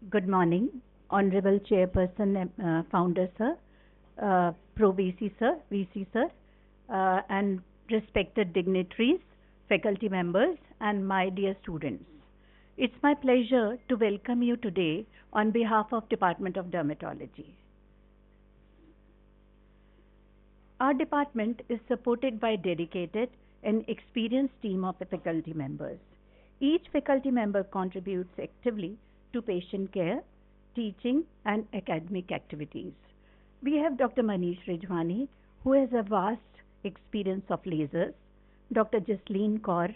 Good morning, Honorable Chairperson, Founder Sir, Pro VC Sir, VC Sir, and respected dignitaries, faculty members, and my dear students. It's my pleasure to welcome you today on behalf of Department of Dermatology. Our department is supported by dedicated and experienced team of faculty members. Each faculty member contributes actively to patient care, teaching, and academic activities. We have Dr. Manish Rijwani, who has a vast experience of lasers, Dr. Jasleen Kaur,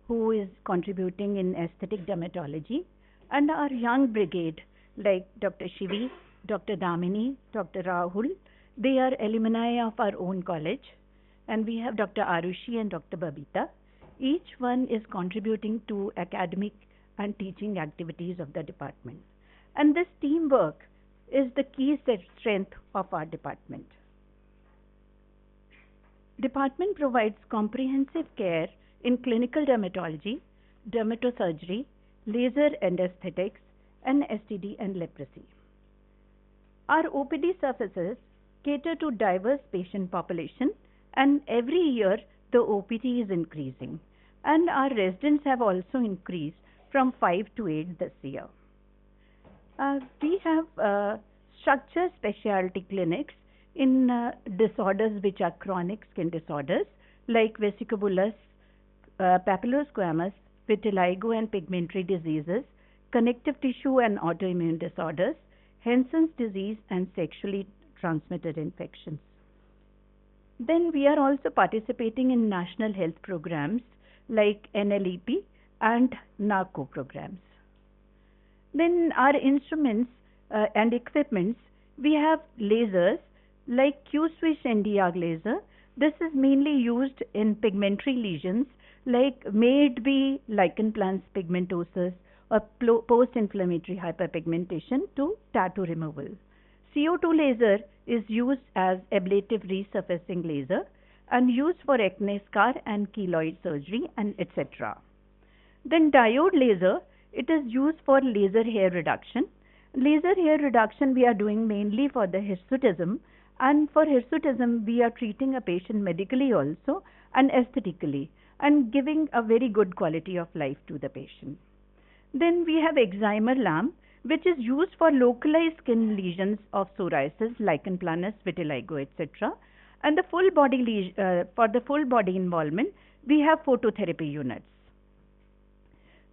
who is contributing in aesthetic dermatology, and our young brigade like Dr. Shivi, Dr. Damini, Dr. Rahul. They are alumni of our own college, and we have Dr. Arushi and Dr. Babita. Each one is contributing to academic and teaching activities of the department. And this teamwork is the key strength of our department. Department provides comprehensive care in clinical dermatology, dermatosurgery, laser and aesthetics, and STD and leprosy. Our OPD services cater to diverse patient population, and every year the OPD is increasing, and our residents have also increased from 5 to 8 this year. We have structured specialty clinics in disorders which are chronic skin disorders like vesiculosis, papillosquamous, vitiligo and pigmentary diseases, connective tissue and autoimmune disorders, Hansen's disease and sexually transmitted infections. Then we are also participating in national health programs like NLEP and NARCO programs. Then our instruments and equipments, we have lasers like Q-Swish Nd:YAG laser. This is mainly used in pigmentary lesions like may it be lichen planus pigmentosus or post-inflammatory hyperpigmentation to tattoo removal. CO2 laser is used as ablative resurfacing laser and used for acne scar and keloid surgery and etc. Then diode laser, it is used for laser hair reduction. Laser hair reduction we are doing mainly for the hirsutism, and for hirsutism we are treating a patient medically also and aesthetically and giving a very good quality of life to the patient. Then we have excimer lamp, which is used for localized skin lesions of psoriasis, lichen planus, vitiligo, etc. And the full body for the full body involvement, we have phototherapy units.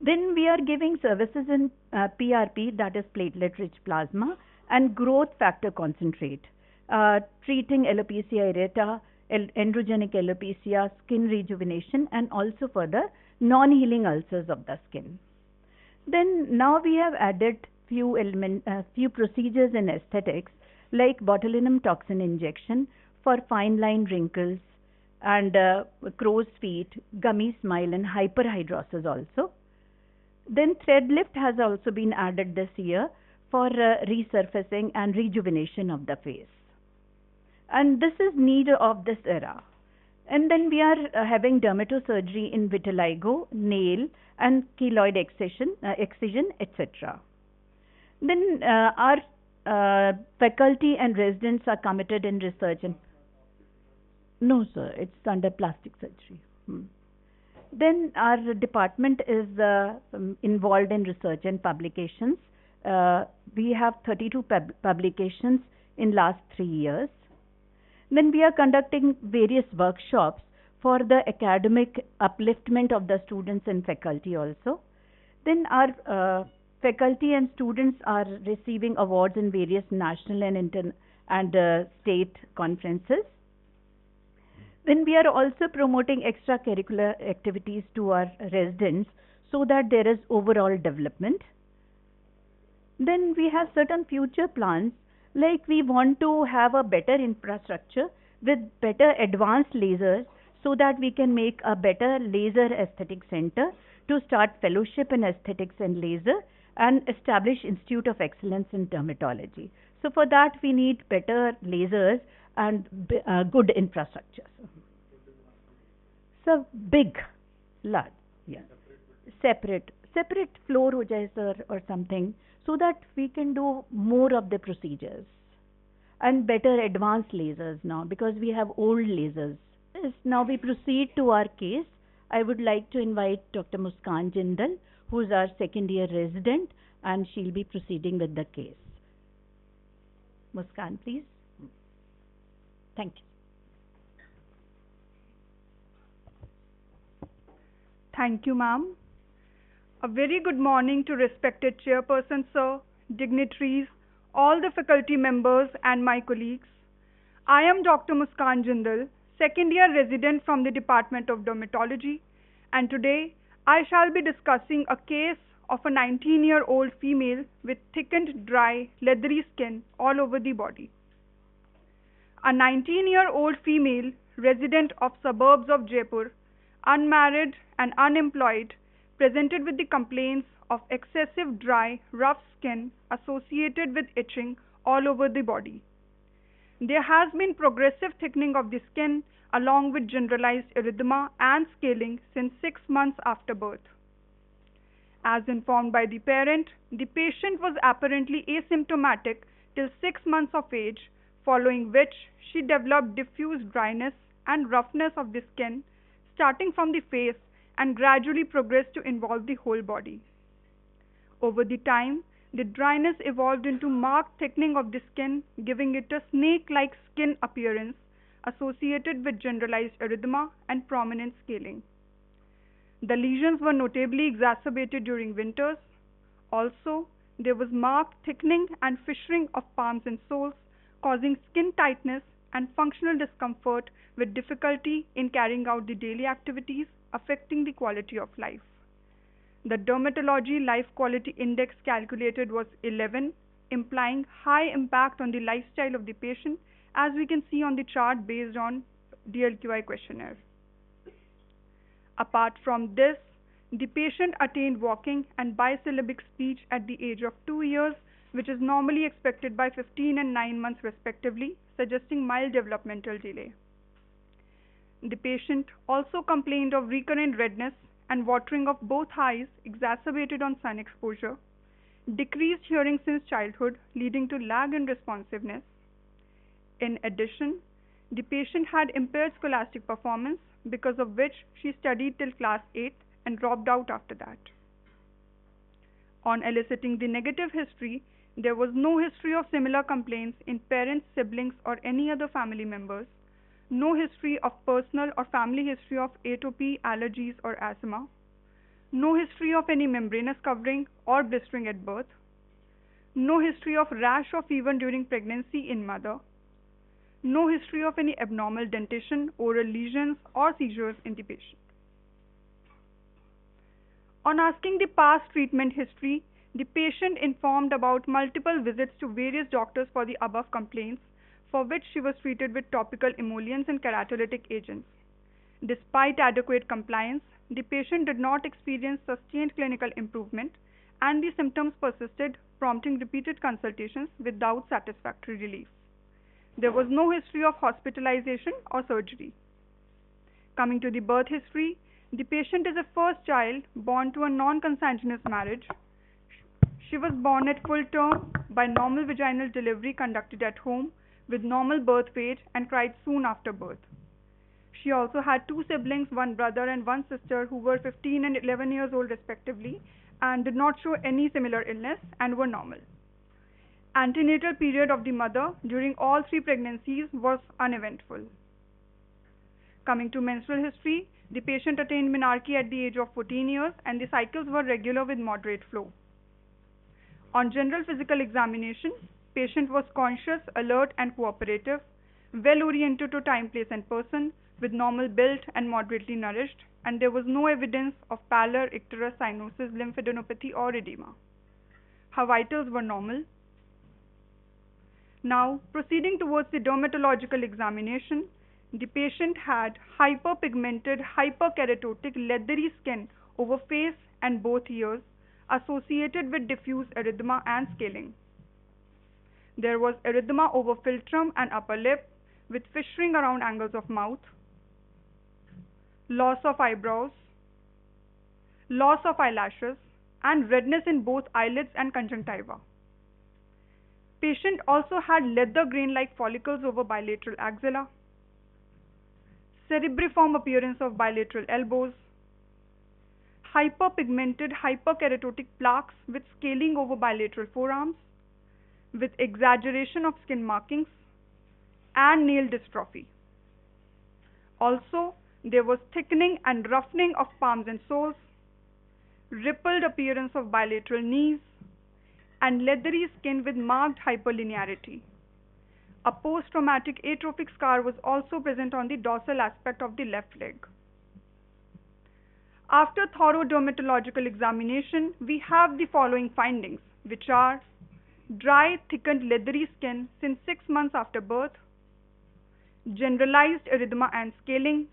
Then we are giving services in PRP, that is platelet-rich plasma, and growth factor concentrate, treating alopecia areata, androgenic alopecia, skin rejuvenation, and also for the non-healing ulcers of the skin. Then now we have added few procedures in aesthetics like botulinum toxin injection for fine line wrinkles and crow's feet, gummy smile, and hyperhidrosis also. Then thread lift has also been added this year for resurfacing and rejuvenation of the face. And this is need of this era. And then we are having dermatosurgery in vitiligo, nail, and keloid excision, etc. Then our faculty and residents are committed in research and no sir, it's under plastic surgery. Then our department is involved in research and publications. We have 32 publications in last 3 years. Then we are conducting various workshops for the academic upliftment of the students and faculty also. Then our faculty and students are receiving awards in various national and state conferences. Then we are also promoting extracurricular activities to our residents so that there is overall development. Then we have certain future plans, like we want to have a better infrastructure with better advanced lasers so that we can make a better laser aesthetic center to start fellowship in aesthetics and laser and establish Institute of Excellence in Dermatology. So for that we need better lasers and good infrastructure. So big, large, yeah, separate separate floor ho jaye sir or something, so that we can do more of the procedures and better advanced lasers now, because we have old lasers. Yes, now we proceed to our case. I would like to invite Dr. Muskan Jindal, who is our second year resident, and she'll be proceeding with the case. Muskan, please. Thank you. Thank you, ma'am. A very good morning to respected chairperson, sir, dignitaries, all the faculty members and my colleagues. I am Dr. Muskan Jindal, second year resident from the Department of Dermatology, and today I shall be discussing a case of a 19-year-old female with thickened, dry, leathery skin all over the body. A 19-year-old female resident of suburbs of Jaipur, unmarried and unemployed, presented with the complaints of excessive dry, rough skin associated with itching all over the body. There has been progressive thickening of the skin along with generalized erythema and scaling since 6 months after birth. As informed by the parent, the patient was apparently asymptomatic till 6 months of age, following which she developed diffuse dryness and roughness of the skin starting from the face and gradually progressed to involve the whole body. Over the time, the dryness evolved into marked thickening of the skin, giving it a snake-like skin appearance associated with generalized erythema and prominent scaling. The lesions were notably exacerbated during winters. Also, there was marked thickening and fissuring of palms and soles, causing skin tightness and functional discomfort with difficulty in carrying out the daily activities, affecting the quality of life. The Dermatology Life Quality Index calculated was 11, implying high impact on the lifestyle of the patient, as we can see on the chart based on DLQI questionnaire. Apart from this, the patient attained walking and bisyllabic speech at the age of 2 years, which is normally expected by 15 and 9 months respectively, suggesting mild developmental delay. The patient also complained of recurrent redness and watering of both eyes exacerbated on sun exposure, decreased hearing since childhood leading to lag in responsiveness. In addition, the patient had impaired scholastic performance, because of which she studied till class 8 and dropped out after that. On eliciting the negative history, there was no history of similar complaints in parents, siblings, or any other family members, no history of personal or family history of atopy, allergies, or asthma, no history of any membranous covering or blistering at birth, no history of rash or fever during pregnancy in mother, no history of any abnormal dentition, oral lesions, or seizures in the patient. On asking the past treatment history, the patient informed about multiple visits to various doctors for the above complaints, for which she was treated with topical emollients and keratolytic agents. Despite adequate compliance, the patient did not experience sustained clinical improvement, and the symptoms persisted, prompting repeated consultations without satisfactory relief. There was no history of hospitalization or surgery. Coming to the birth history, the patient is a first child born to a non-consanguineous marriage. She was born at full term by normal vaginal delivery conducted at home with normal birth weight and cried soon after birth. She also had 2 siblings, 1 brother and 1 sister, who were 15 and 11 years old respectively and did not show any similar illness and were normal. Antenatal period of the mother during all 3 pregnancies was uneventful. Coming to menstrual history, the patient attained menarche at the age of 14 years and the cycles were regular with moderate flow. On general physical examination, patient was conscious, alert and cooperative, well oriented to time, place and person, with normal build and moderately nourished, and there was no evidence of pallor, icterus, cyanosis, lymphadenopathy or edema. Her vitals were normal. Now, proceeding towards the dermatological examination, the patient had hyperpigmented, hyperkeratotic, leathery skin over face and both ears, associated with diffuse erythema and scaling. There was erythema over philtrum and upper lip, with fissuring around angles of mouth, loss of eyebrows, loss of eyelashes, and redness in both eyelids and conjunctiva. Patient also had leather grain-like follicles over bilateral axilla, cerebriform appearance of bilateral elbows, hyperpigmented hyperkeratotic plaques with scaling over bilateral forearms, with exaggeration of skin markings, and nail dystrophy. Also, there was thickening and roughening of palms and soles, rippled appearance of bilateral knees, and leathery skin with marked hyperlinearity. A post-traumatic atrophic scar was also present on the dorsal aspect of the left leg. After thorough dermatological examination, we have the following findings, which are dry, thickened, leathery skin since 6 months after birth, generalized erythema and scaling,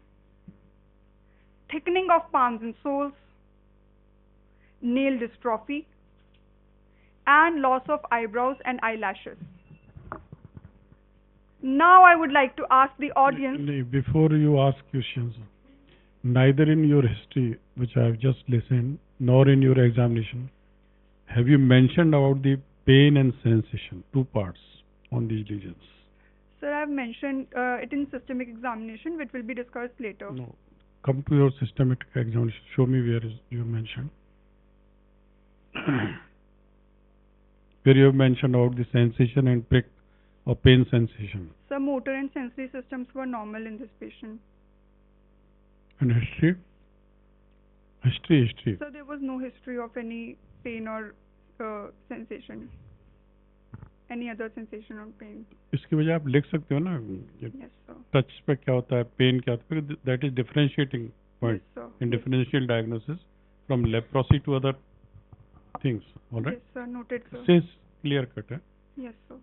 thickening of palms and soles, nail dystrophy, and loss of eyebrows and eyelashes. Now I would like to ask the audience. Before you ask questions, neither in your history, which I have just listened, nor in your examination, have you mentioned about the pain and sensation, two parts on these lesions? Sir, I have mentioned it in systemic examination, which will be discussed later. No. Come to your systemic examination. Show me where is you mentioned. Where you have mentioned about the sensation and prick or pain sensation. Sir, motor and sensory systems were normal in this patient. And history? History. So there was no history of any pain or sensation. Any other sensation or pain. इसकी वजह आप लिख सकते हो ना. Yes, sir. Touch पे क्या होता है, पेन क्या होता है. That is differentiating point Yes, sir. in differential diagnosis from leprosy to other things. All right. Yes, sir. Noted, sir. This is clear cut. Yes, sir.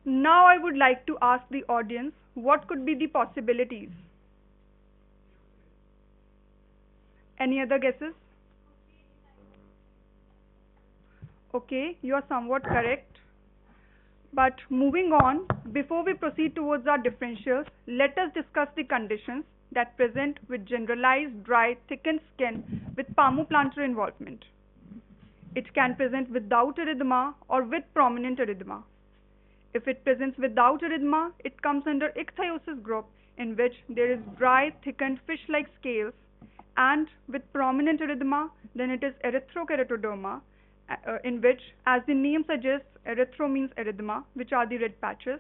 Now I would like to ask the audience, what could be the possibilities? Any other guesses? Okay, you are somewhat correct. But moving on, before we proceed towards our differentials, let us discuss the conditions that present with generalized dry thickened skin with palmoplantar involvement. It can present without erythema or with prominent erythema. If it presents without erythema, it comes under ichthyosis group, in which there is dry thickened fish-like scales, and with prominent erythema, then it is erythrokeratoderma, in which, as the name suggests, erythro means erythema, which are the red patches,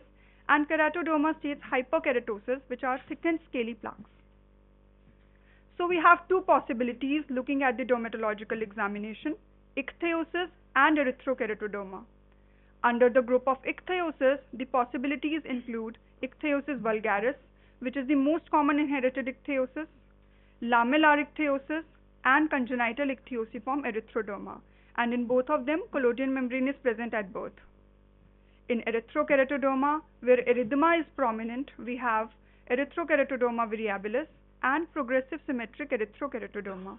and keratoderma states hyperkeratosis, which are thickened scaly plaques. So we have two possibilities looking at the dermatological examination, ichthyosis and erythrokeratoderma. Under the group of ichthyosis, the possibilities include ichthyosis vulgaris, which is the most common inherited ichthyosis, lamellar ichthyosis, and congenital ichthyosiform erythroderma. And in both of them, collodion membrane is present at birth. In erythrokeratoderma, where erythema is prominent, we have erythrokeratoderma variabilis and progressive symmetric erythrokeratoderma.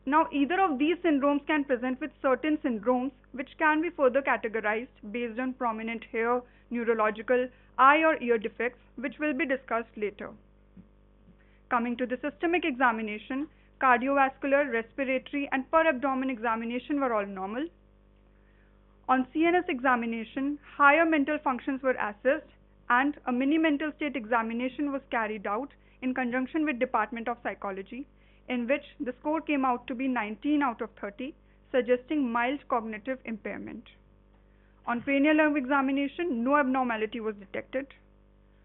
Now, either of these syndromes can present with certain syndromes which can be further categorized based on prominent hair, neurological, eye or ear defects, which will be discussed later. Coming to the systemic examination, cardiovascular, respiratory, and per abdomen examination were all normal. On CNS examination, higher mental functions were assessed and a mini-mental state examination was carried out in conjunction with Department of Psychology, in which the score came out to be 19 out of 30, suggesting mild cognitive impairment. On cranial nerve examination, no abnormality was detected.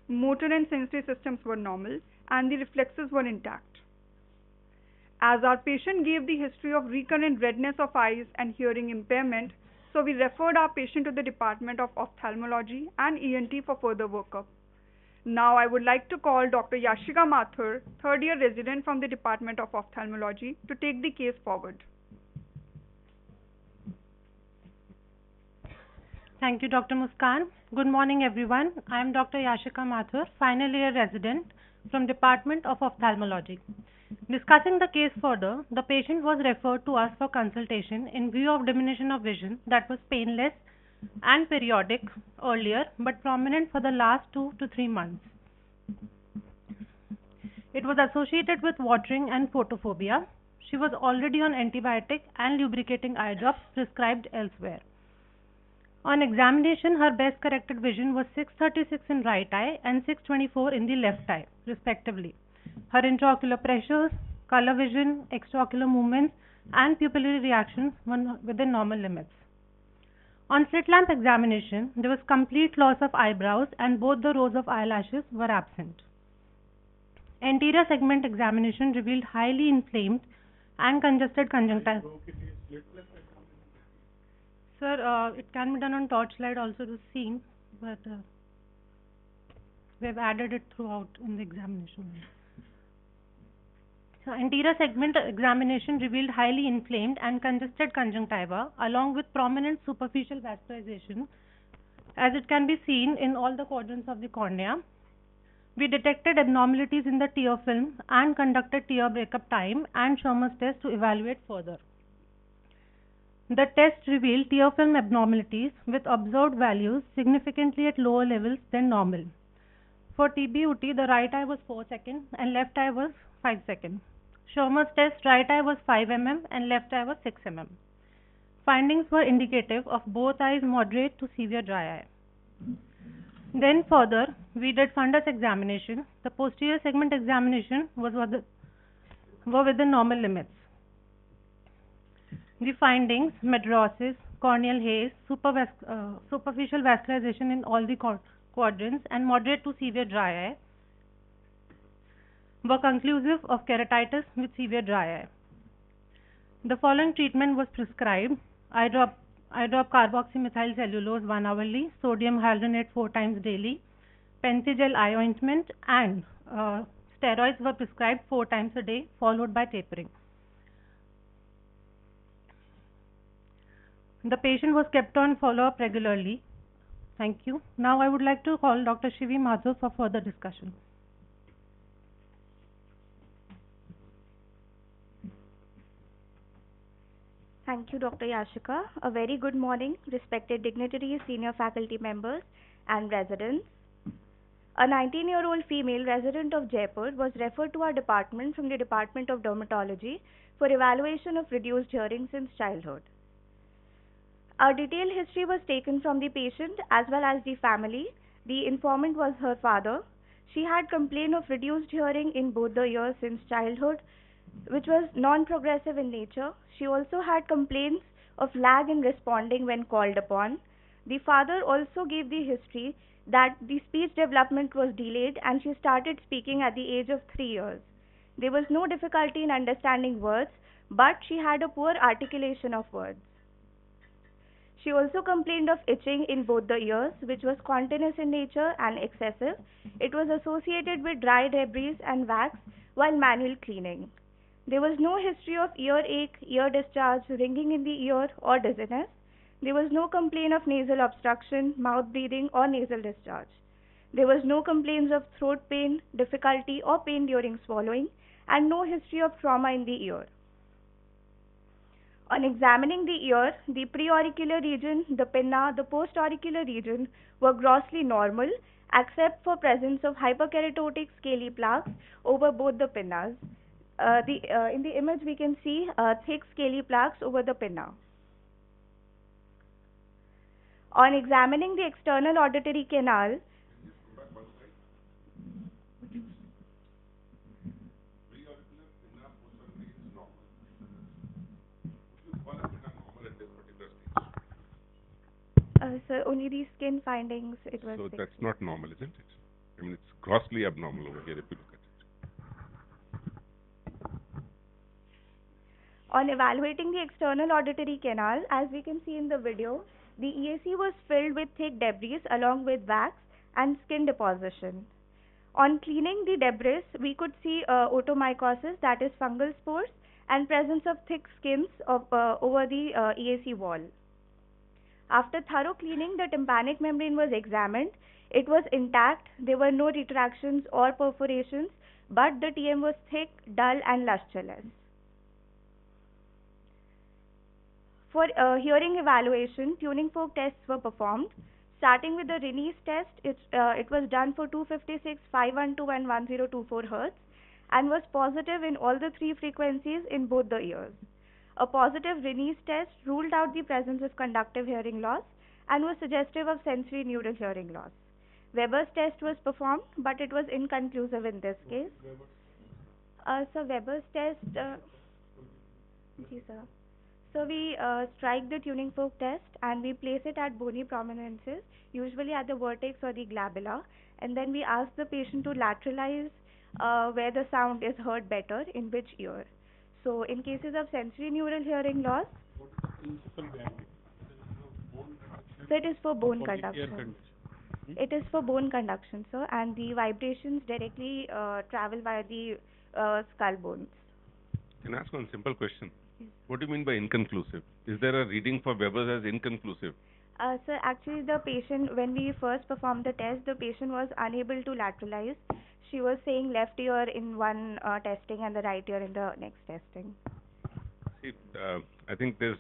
Motor and sensory systems were normal and the reflexes were intact. As our patient gave the history of recurrent redness of eyes and hearing impairment, so we referred our patient to the Department of Ophthalmology and ENT for further workup. Now I would like to call Dr. Yashika Mathur, third-year resident from the Department of Ophthalmology, to take the case forward. Thank you, Dr. Muskan. Good morning, everyone. I am Dr. Yashika Mathur, final year resident from Department of Ophthalmology. Discussing the case further, the patient was referred to us for consultation in view of diminution of vision that was painless, and periodic earlier but prominent for the last 2 to 3 months. It was associated with watering and photophobia. She was already on antibiotic and lubricating eye drops prescribed elsewhere. On examination, her best corrected vision was 636 in right eye and 624 in the left eye, respectively. Her intraocular pressures, color vision, extraocular movements, and pupillary reactions were within normal limits. On slit lamp examination, there was complete loss of eyebrows and both the rows of eyelashes were absent. Anterior segment examination revealed highly inflamed and congested conjunctiva. Sir, it can be done on torchlight also to see, but we have added it throughout in the examination. So, anterior segment examination revealed highly inflamed and congested conjunctiva along with prominent superficial vascularization, as it can be seen in all the quadrants of the cornea. We detected abnormalities in the tear film and conducted tear breakup time and Schirmer's test to evaluate further. The test revealed tear film abnormalities with observed values significantly at lower levels than normal. For TBUT, the right eye was 4 seconds and left eye was 5 seconds. Schirmer's test, right eye was 5 mm and left eye was 6 mm. Findings were indicative of both eyes moderate to severe dry eye. Then further, we did fundus examination. The posterior segment examination were within normal limits. The findings, mydrosis, corneal haze, superficial vascularization in all the quadrants and moderate to severe dry eye were conclusive of keratitis with severe dry eye. The following treatment was prescribed: eye drop carboxymethyl cellulose 1 hourly, sodium hyaluronate 4 times daily, Pensigel eye ointment, and steroids were prescribed 4 times a day, followed by tapering. The patient was kept on follow-up regularly. Thank you. Now I would like to call Dr. Shivi Mathur for further discussion. Thank you, Dr. Yashika. A very good morning, respected dignitaries, senior faculty members, and residents. A 19-year-old female resident of Jaipur was referred to our department from the Department of Dermatology for evaluation of reduced hearing since childhood. Our detailed history was taken from the patient as well as the family. The informant was her father. She had complained of reduced hearing in both the ears since childhood, which was non-progressive in nature. She also had complaints of lag in responding when called upon. The father also gave the history that the speech development was delayed and she started speaking at the age of 3 years. There was no difficulty in understanding words, but she had a poor articulation of words. She also complained of itching in both the ears, which was continuous in nature and excessive. It was associated with dry debris and wax while manual cleaning. There was no history of earache, ear discharge, ringing in the ear, or dizziness. There was no complaint of nasal obstruction, mouth breathing, or nasal discharge. There was no complaints of throat pain, difficulty, or pain during swallowing, and no history of trauma in the ear. On examining the ear, the preauricular region, the pinna, the postauricular region were grossly normal, except for presence of hyperkeratotic scaly plaques over both the pinnas. In the image, we can see thick scaly plaques over the pinna. On examining the external auditory canal, so only these skin findings, it was... So that's not normal, isn't it? I mean, it's grossly abnormal over here if you look at it. On evaluating the external auditory canal, as we can see in the video, the EAC was filled with thick debris along with wax and skin deposition. On cleaning the debris, we could see otomycosis, that is fungal spores, and presence of thick skins over the EAC wall. After thorough cleaning, the tympanic membrane was examined. It was intact. There were no retractions or perforations, but the TM was thick, dull, and lustreless. For hearing evaluation, tuning fork tests were performed. Starting with the Rinne's test, it was done for 256, 512 and 1024 Hz and was positive in all the three frequencies in both the ears. A positive Rinne's test ruled out the presence of conductive hearing loss and was suggestive of sensory neural hearing loss. Weber's test was performed, but it was inconclusive in this case. So Weber's test, ji sir. So we strike the tuning fork test and we place it at bony prominences, usually at the vertex or the glabella, and then we ask the patient to lateralize where the sound is heard better, in which ear. So in cases of sensory neural hearing loss, so it is for bone conduction. It is for bone conduction, sir, and the vibrations directly travel via the skull bones. Can I ask one simple question? What do you mean by inconclusive? Is there a reading for Weber's as inconclusive? Sir, actually the patient, when we first performed the test, the patient was unable to lateralize. She was saying left ear in one testing and the right ear in the next testing. See, I think there's,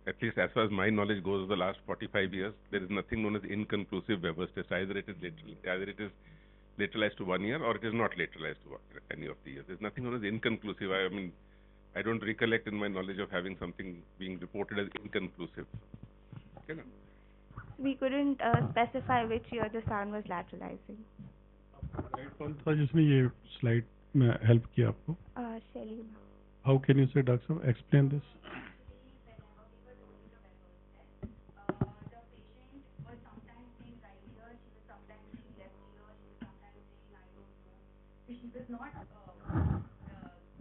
at least as far as my knowledge goes, the last 45 years, there is nothing known as inconclusive Weber's test. Either it is lateralized to one ear or it is not lateralized to any of the ears. There's nothing known as inconclusive. I mean, I don't recollect in my knowledge of having something being reported as inconclusive. Okay, no? We couldn't specify which ear the sound was lateralizing. Right कौन था जिसने ये slide में help किया आपको? Shelly. How can you से doctor साहब explain this? She was not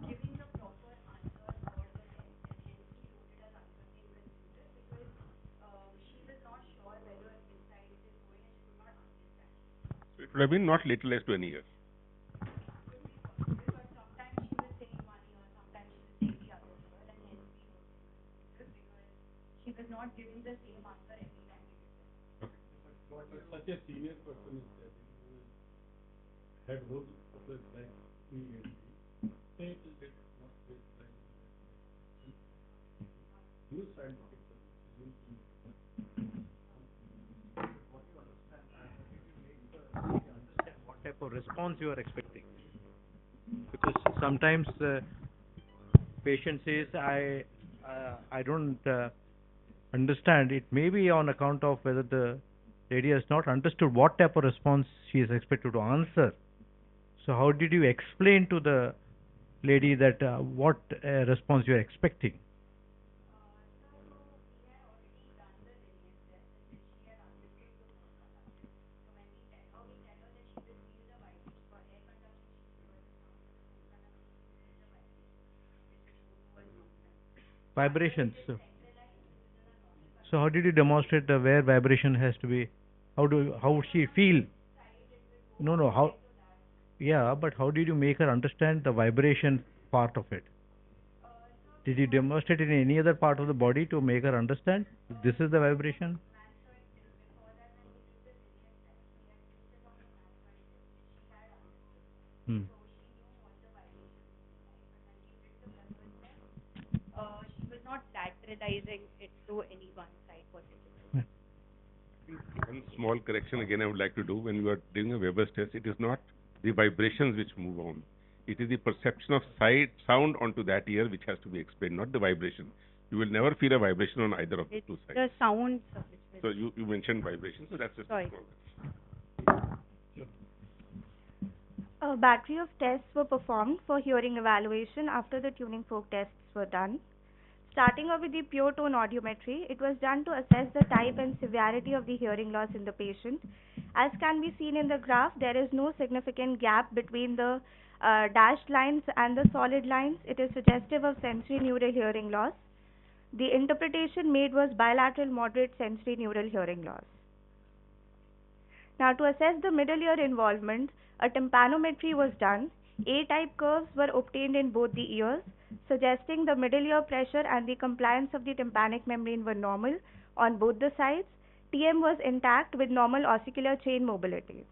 giving the proper answer for the test, and hence we wrote it as answer inconclusive because she was not sure whether inside it is going and she could not understand. So it would have been not lateralized to any ear. Because sometimes she was saying one ear, sometimes she was saying the other ear, and hence we wrote it because she was not giving the same answer every time we did it. But such a senior person is there who had worked for like me. It is not like you scientific what type of response you are expecting, because sometimes patient says I don't understand. It may be on account of whether the lady has not understood what type of response she is expected to answer. So how did you explain to the lady that what response you are expecting? Vibrations. So how did you demonstrate where vibration has to be? How she feel? No, how? Yeah, but how did you make her understand the vibration part of it? Did you demonstrate it in any other part of the body to make her understand this is the vibration? Hmm. She was not lateralizing it to any one side particularly. One small correction again I would like to do. When you are doing a Weber's test, it is not the vibrations which move on. It is the perception of sound onto that ear which has to be explained, not the vibration. You will never feel a vibration on either of the two sides. The sound. So you mentioned vibration, so that's just Sorry. A battery of tests were performed for hearing evaluation after the tuning fork tests were done. Starting off with the pure tone audiometry, it was done to assess the type and severity of the hearing loss in the patient. As can be seen in the graph, there is no significant gap between the dashed lines and the solid lines. It is suggestive of sensory neural hearing loss. The interpretation made was bilateral moderate sensory neural hearing loss. Now, to assess the middle ear involvement, a tympanometry was done. A-type curves were obtained in both the ears, suggesting the middle ear pressure and the compliance of the tympanic membrane were normal on both the sides. TM was intact with normal ossicular chain mobility.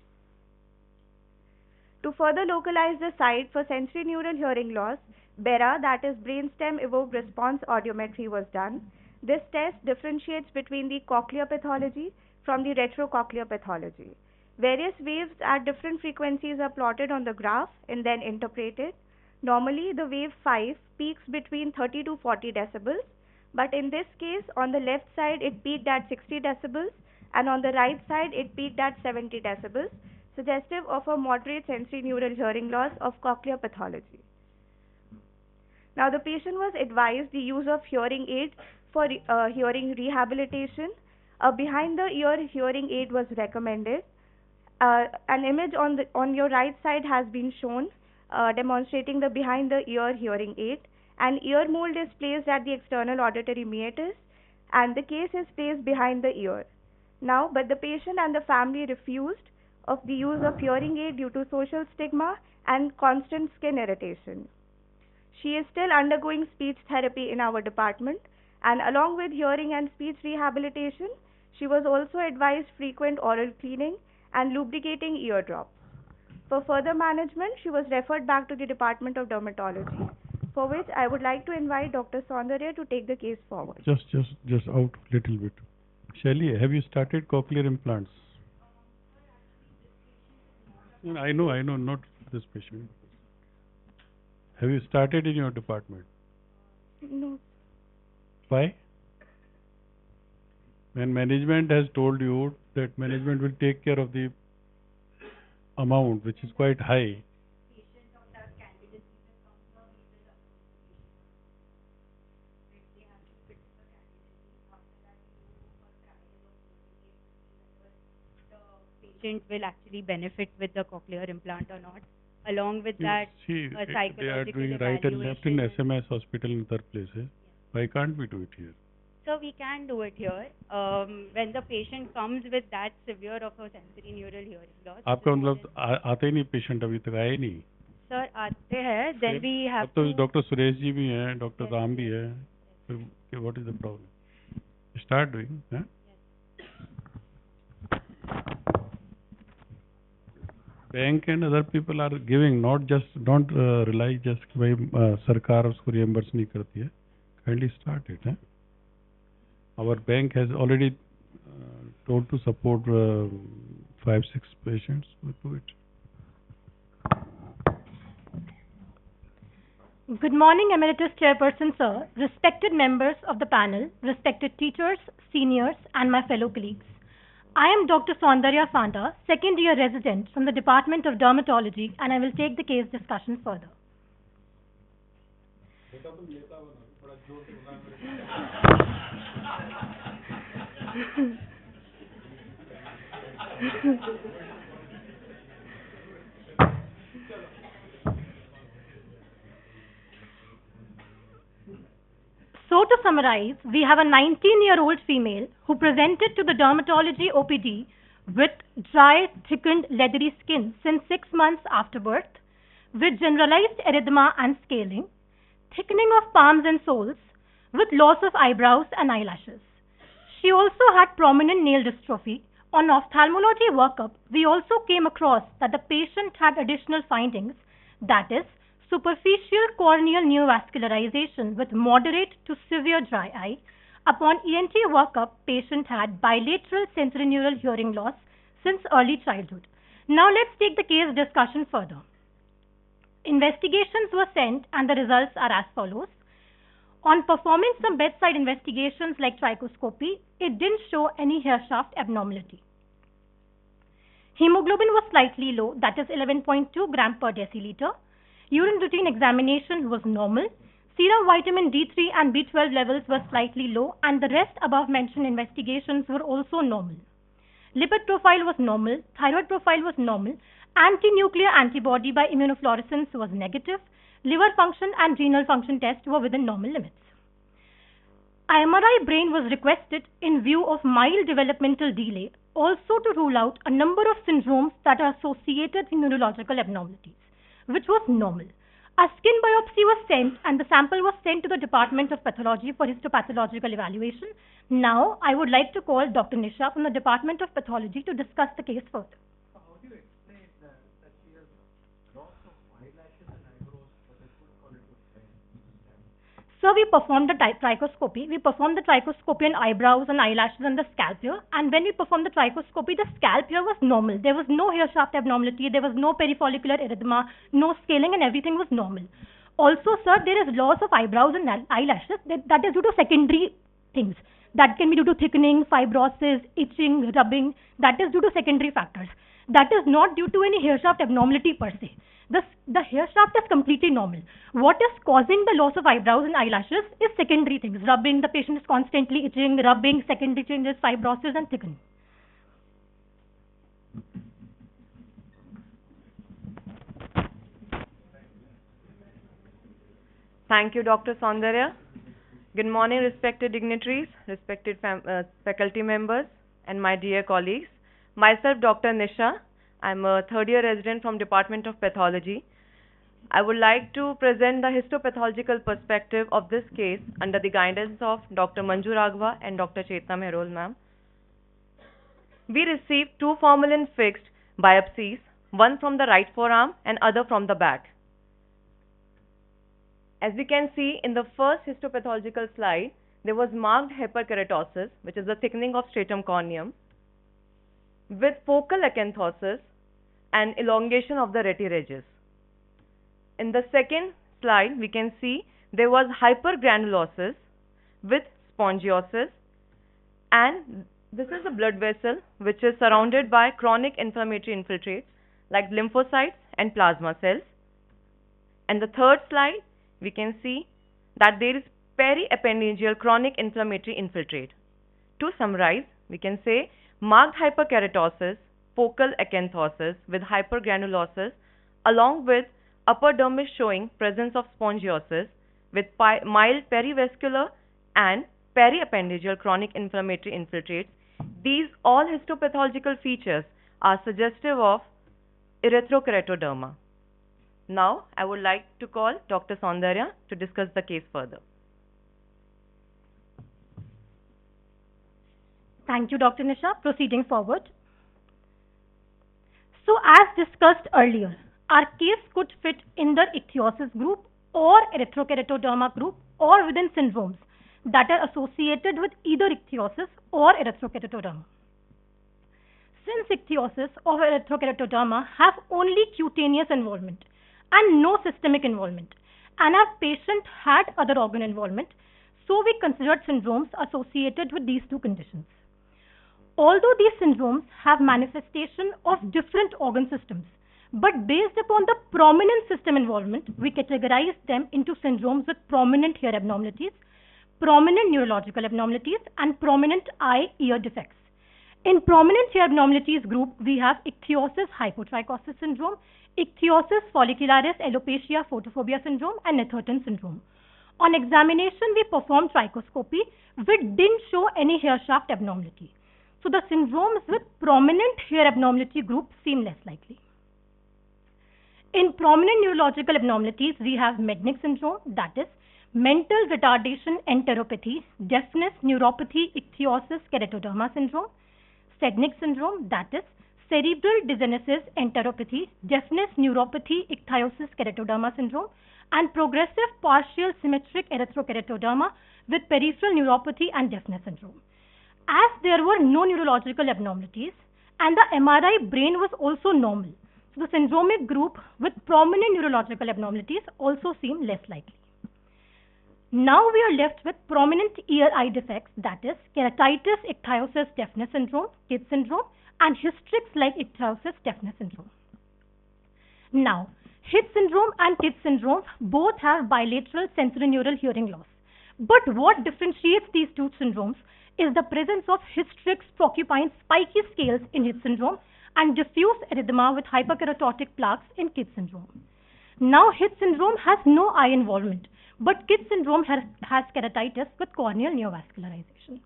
To further localize the site for sensory neural hearing loss, BERA, that is brainstem evoked response audiometry, was done. This test differentiates between the cochlear pathology from the retrocochlear pathology. Various waves at different frequencies are plotted on the graph and then interpreted. Normally, the wave 5 peaks between 30 to 40 decibels, but in this case, on the left side, it peaked at 60 decibels, and on the right side, it peaked at 70 decibels, suggestive of a moderate sensory neural hearing loss of cochlear pathology. Now, the patient was advised the use of hearing aid for hearing rehabilitation. A behind-the-ear hearing aid was recommended. An image on your right side has been shown demonstrating the behind-the-ear hearing aid. An ear mold is placed at the external auditory meatus, and the case is placed behind the ear. Now, but the patient and the family refused of the use of hearing aid due to social stigma and constant skin irritation. She is still undergoing speech therapy in our department, and along with hearing and speech rehabilitation, she was also advised frequent oral cleaning and lubricating eardrops. For further management, she was referred back to the Department of Dermatology, for which I would like to invite Dr. Soundarya to take the case forward. Just out a little bit. Shelly, have you started cochlear implants? No, I know, not for this patient. Have you started in your department? No. Why? When management has told you that management will take care of the amount, which is quite high. Patient will actually benefit with the cochlear implant or not. Along with You that, see, a they psychological are doing right and left in evaluation. SMS hospital and other places. Why can't we do it here? So we can do it here. When the patient comes with that severe of a sensory neural hearing loss. आपका मतलब आते ही नहीं patient अभी तक आए नहीं. Sir, आते हैं. Then we have अब तो to. डॉक्टर सुरेश जी भी हैं, डॉक्टर राम भी है. फिर what is the problem? Start doing. Huh? Bank and other people are giving, not just don't rely just कि भाई सरकार उसको reimburse नहीं करती है. Kindly start it. Huh? Our bank has already told to support 5-6 patients. We do it. Good morning, Emeritus Chairperson, sir, respected members of the panel, respected teachers, seniors, and my fellow colleagues. I am Dr. Soundarya Sanda, second year resident from the Department of Dermatology, and I will take the case discussion further. So to summarize, we have a 19-year-old female who presented to the dermatology OPD with dry, thickened, leathery skin since 6 months after birth, with generalized erythema and scaling, thickening of palms and soles, with loss of eyebrows and eyelashes. She also had prominent nail dystrophy. On ophthalmology workup, we also came across that the patient had additional findings, that is, superficial corneal neovascularization with moderate to severe dry eye. Upon ENT workup, patient had bilateral sensorineural hearing loss since early childhood. Now let's take the case discussion further. Investigations were sent and the results are as follows. On performing some bedside investigations like trichoscopy, it didn't show any hair shaft abnormality. Hemoglobin was slightly low, that is 11.2 gram per deciliter. Urine routine examination was normal. Serum vitamin D3 and B12 levels were slightly low, and the rest above mentioned investigations were also normal. Lipid profile was normal, thyroid profile was normal, anti-nuclear antibody by immunofluorescence was negative, liver function and renal function tests were within normal limits. MRI brain was requested in view of mild developmental delay, also to rule out a number of syndromes that are associated with neurological abnormalities, which was normal. A skin biopsy was sent and the sample was sent to the Department of Pathology for histopathological evaluation. Now, I would like to call Dr. Nisha from the Department of Pathology to discuss the case further. How do you explain that she has loss of eyelashes and eyebrows, but a good quality of hair? So we performed the trichoscopy. We performed the trichoscopy on eyebrows and eyelashes and the scalp here. And when we performed the trichoscopy, the scalp here was normal. There was no hair shaft abnormality. There was no perifollicular erythema, no scaling, and everything was normal. Also, sir, there is loss of eyebrows and eyelashes. That is due to secondary things. That can be due to thickening, fibrosis, itching, rubbing. That is due to secondary factors. That is not due to any hair shaft abnormality per se. The hair shaft is completely normal. What is causing the loss of eyebrows and eyelashes is secondary things. Rubbing, the patient is constantly itching, rubbing, secondary changes, fibrosis and thickening. Thank you, Dr. Soundarya. Good morning, respected dignitaries, respected faculty members, and my dear colleagues. Myself, Dr. Nisha. I'm a third-year resident from Department of Pathology. I would like to present the histopathological perspective of this case under the guidance of Dr. Manju Raghava and Dr. Chetna Mehrol, ma'am. We received 2 formalin-fixed biopsies, one from the right forearm and other from the back. As we can see in the first histopathological slide, there was marked hyperkeratosis, which is the thickening of stratum corneum, with focal acanthosis and elongation of the retiregis. In the second slide, we can see there was hypergranulosis with spongiosis, and this is a blood vessel which is surrounded by chronic inflammatory infiltrates like lymphocytes and plasma cells. And the third slide, we can see that there is periappendigeal chronic inflammatory infiltrate. To summarize, we can say marked hyperkeratosis, focal acanthosis with hypergranulosis, along with upper dermis showing presence of spongiosis with mild perivascular and periappendigeal chronic inflammatory infiltrates. These all histopathological features are suggestive of erythrokeratoderma. Now, I would like to call Dr. Soundarya to discuss the case further. Thank you, Dr. Nisha. Proceeding forward. So, as discussed earlier, our case could fit in the ichthyosis group or erythrokeratoderma group or within syndromes that are associated with either ichthyosis or erythrokeratoderma. Since ichthyosis or erythrokeratoderma have only cutaneous involvement and no systemic involvement, and our patient had other organ involvement, so we considered syndromes associated with these two conditions. Although these syndromes have manifestation of different organ systems, but based upon the prominent system involvement, we categorize them into syndromes with prominent hair abnormalities, prominent neurological abnormalities, and prominent eye-ear defects. In prominent hair abnormalities group, we have ichthyosis hypotrichosis syndrome, ichthyosis follicularis alopecia photophobia syndrome, and Netherton syndrome. On examination, we performed trichoscopy, which didn't show any hair shaft abnormality. So the syndromes with prominent hair abnormality group seem less likely. In prominent neurological abnormalities, we have Mednick syndrome, that is mental retardation enteropathy, deafness, neuropathy, ichthyosis, keratoderma syndrome. Sedgwick syndrome, that is cerebral dysgenesis enteropathy, deafness, neuropathy, ichthyosis, keratoderma syndrome, and progressive partial symmetric erythrokeratoderma with peripheral neuropathy and deafness syndrome. As there were no neurological abnormalities and the MRI brain was also normal, so the syndromic group with prominent neurological abnormalities also seem less likely. Now we are left with prominent ear-eye defects, that is keratitis, ichthyosis, deafness syndrome, Kidd syndrome, and hystrix-like ichthyosis, deafness syndrome. Now, Hitt syndrome and Kidd syndrome both have bilateral sensorineural hearing loss. But what differentiates these two syndromes is the presence of hystrix-porcupine spiky scales in Hitt syndrome and diffuse erythema with hyperkeratotic plaques in Kidd syndrome. Now, Hitt syndrome has no eye involvement, but Kidd syndrome has keratitis with corneal neovascularization.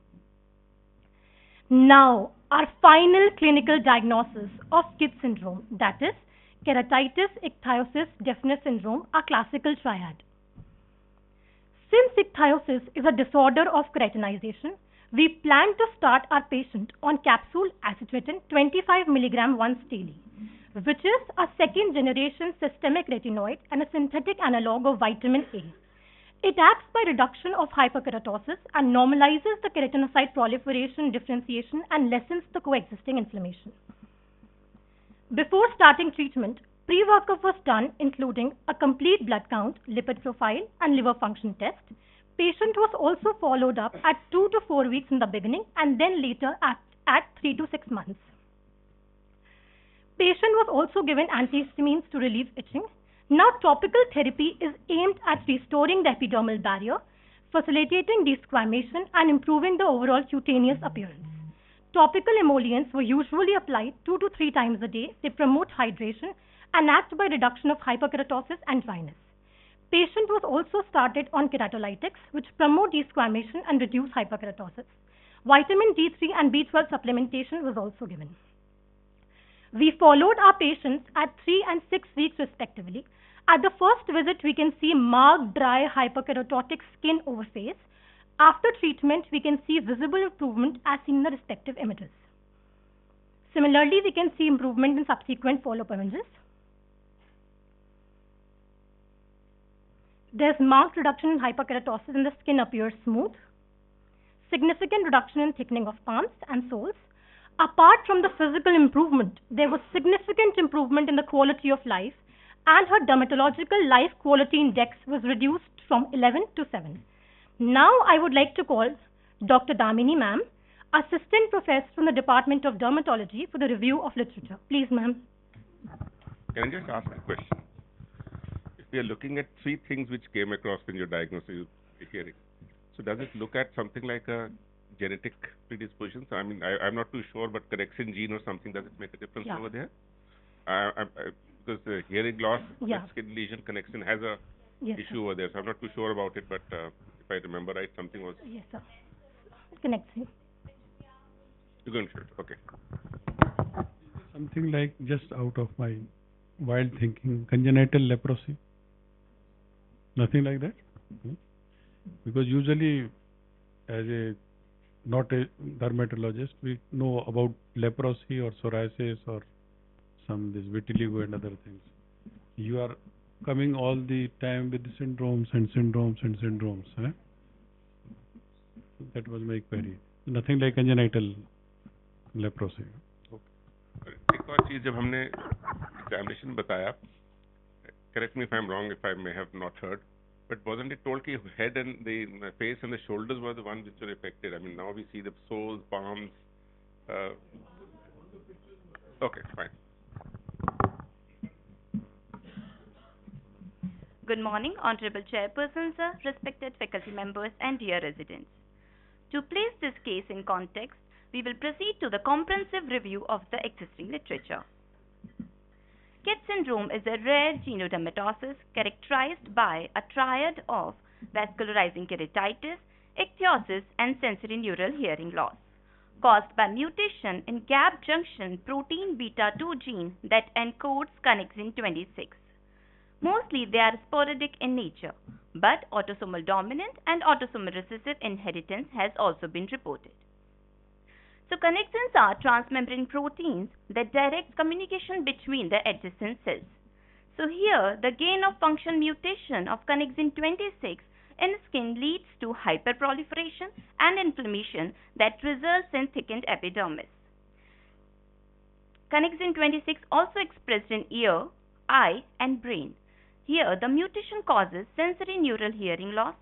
Now, our final clinical diagnosis of Kidd syndrome, that is keratitis, ichthyosis, deafness syndrome, a classical triad. Since ichthyosis is a disorder of keratinization, we plan to start our patient on capsule acitretin 25 mg once daily, which is a second generation systemic retinoid and a synthetic analog of vitamin A. It acts by reduction of hyperkeratosis and normalizes the keratinocyte proliferation, differentiation, and lessens the coexisting inflammation. Before starting treatment, pre-workup was done, including a complete blood count, lipid profile, and liver function test. Patient was also followed up at 2 to 4 weeks in the beginning and then later at 3 to 6 months. Patient was also given antihistamines to relieve itching. Now, topical therapy is aimed at restoring the epidermal barrier, facilitating desquamation, and improving the overall cutaneous appearance. Topical emollients were usually applied 2 to 3 times a day. They promote hydration and act by reduction of hyperkeratosis and dryness. Patient was also started on keratolytics, which promote desquamation and reduce hyperkeratosis. Vitamin D3 and B12 supplementation was also given. We followed our patients at 3 and 6 weeks respectively. At the first visit, we can see marked dry hyperkeratotic skin over face. After treatment, we can see visible improvement as seen in the respective images. Similarly, we can see improvement in subsequent follow-up images. There's marked reduction in hyperkeratosis and the skin appears smooth. Significant reduction in thickening of palms and soles. Apart from the physical improvement, there was significant improvement in the quality of life, and her dermatological life quality index was reduced from 11 to 7. Now I would like to call Dr. Damini ma'am, Assistant Professor from the Department of Dermatology, for the review of literature. Please, ma'am. Can I just ask a question? If we are looking at 3 things which came across in your diagnosis of hearing, so does it look at something like a genetic predisposition? So, I mean, I'm not too sure, but correction gene or something, does it make a difference over there? Because the hearing loss, skin lesion connection has a issue over there, so I'm not too sure about it, but if I remember right, something was... Yes, sir. Connection. You're going to shoot, okay. Something like, just out of my wild thinking, congenital leprosy? Nothing like that? Because usually, as not a dermatologist, we know about leprosy or psoriasis or this vitiligo and other things. You are coming all the time with the syndromes. Eh? That was my query. Nothing like congenital leprosy. एक और चीज जब हमने examination बताया, correct me if I'm wrong, if I may have not heard, but wasn't it told that head and the face and the shoulders were the ones which were affected? I mean, now we see the soles, palms. Okay, fine. Good morning, Honorable Chairperson, sir, respected faculty members and dear residents. To place this case in context, we will proceed to the comprehensive review of the existing literature. Kidd syndrome is a rare genodermatosis characterized by a triad of vascularizing keratitis, ichthyosis, and sensorineural hearing loss, caused by mutation in gap junction protein beta 2 gene that encodes connexin 26. Mostly they are sporadic in nature, but autosomal dominant and autosomal recessive inheritance has also been reported. So connexins are transmembrane proteins that direct communication between the adjacent cells. So here the gain of function mutation of connexin 26 in skin leads to hyperproliferation and inflammation that results in thickened epidermis. Connexin 26 also expressed in ear, eye and brain. Here the mutation causes sensorineural hearing loss,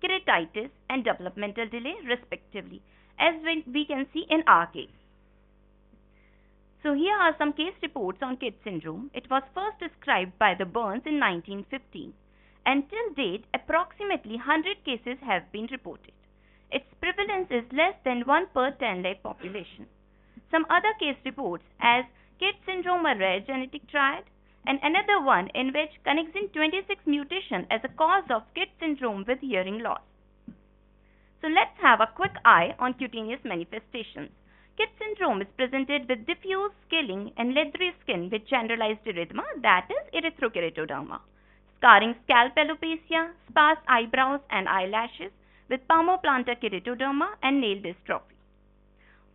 keratitis and developmental delay respectively, as we can see in our case. So here are some case reports on Kidd syndrome. It was first described by the Burns in 1915. And till date, approximately 100 cases have been reported. Its prevalence is less than 1 per 10 lakh population. Some other case reports as Kidd syndrome, a rare genetic triad, and another one in which connexin 26 mutation as a cause of Kidd syndrome with hearing loss. So let's have a quick eye on cutaneous manifestations. Kidd syndrome is presented with diffuse scaling and leathery skin with generalized erythema, that is erythrokeratoderma, scarring scalp alopecia, sparse eyebrows and eyelashes with palmoplantar keratoderma and nail dystrophy,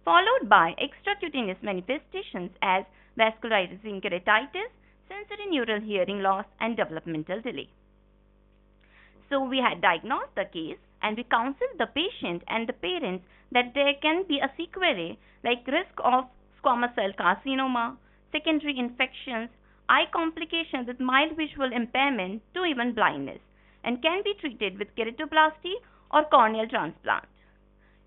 followed by extracutaneous manifestations as vascularizing keratitis, sensorineural hearing loss and developmental delay. So we had diagnosed the case and we counseled the patient and the parents that there can be a sequelae like risk of squamous cell carcinoma, secondary infections, eye complications with mild visual impairment to even blindness, and can be treated with keratoplasty or corneal transplant.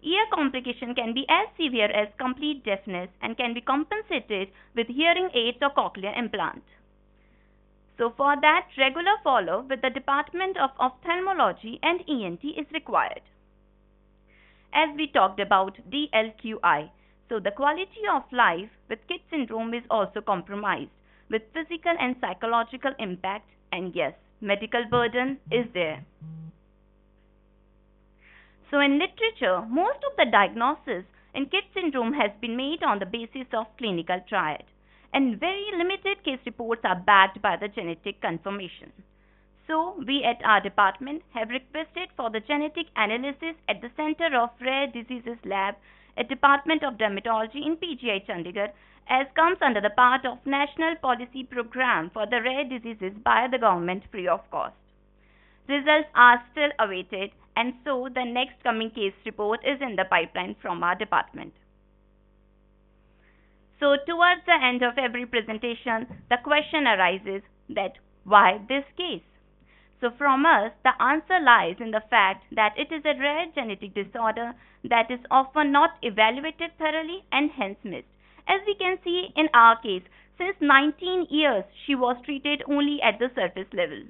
Ear complication can be as severe as complete deafness and can be compensated with hearing aids or cochlear implant. So for that, regular follow with the Department of Ophthalmology and ENT is required. As we talked about DLQI, so the quality of life with KIT syndrome is also compromised with physical and psychological impact, and yes, medical burden is there. So in literature, most of the diagnosis in KIT syndrome has been made on the basis of clinical triad, and very limited case reports are backed by the genetic confirmation. So we at our department have requested for the genetic analysis at the Center of Rare Diseases Lab at Department of Dermatology in PGI Chandigarh, as comes under the part of National Policy Program for the Rare Diseases by the government free of cost. Results are still awaited, and so the next coming case report is in the pipeline from our department. So towards the end of every presentation, the question arises that why this case? So from us, the answer lies in the fact that it is a rare genetic disorder that is often not evaluated thoroughly and hence missed. As we can see in our case, since 19 years, she was treated only at the surface level.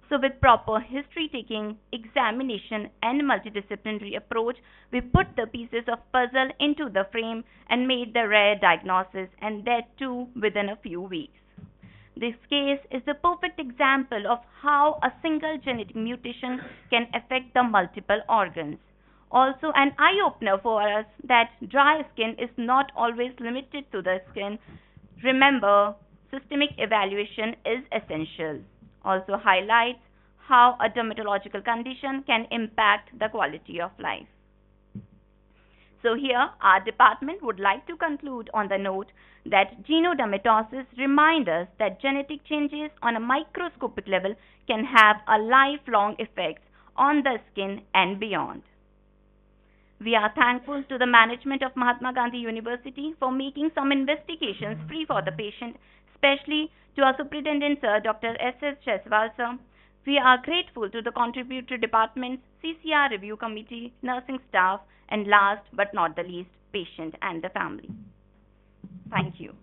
So with proper history taking, examination and multidisciplinary approach, we put the pieces of puzzle into the frame and made the rare diagnosis, and that too within a few weeks. This case is the perfect example of how a single genetic mutation can affect the multiple organs. Also an eye-opener for us that dry skin is not always limited to the skin. Remember, systemic evaluation is essential. Also highlights how a dermatological condition can impact the quality of life. So here, our department would like to conclude on the note that genodermatosis reminds us that genetic changes on a microscopic level can have a lifelong effect on the skin and beyond. We are thankful to the management of Mahatma Gandhi University for making some investigations free for the patient, especially to our Superintendent Sir, Dr. S.S. Jaiswal Sir. We are grateful to the contributory departments, CCR Review Committee, nursing staff, and last but not the least, patient and the family. Thank you.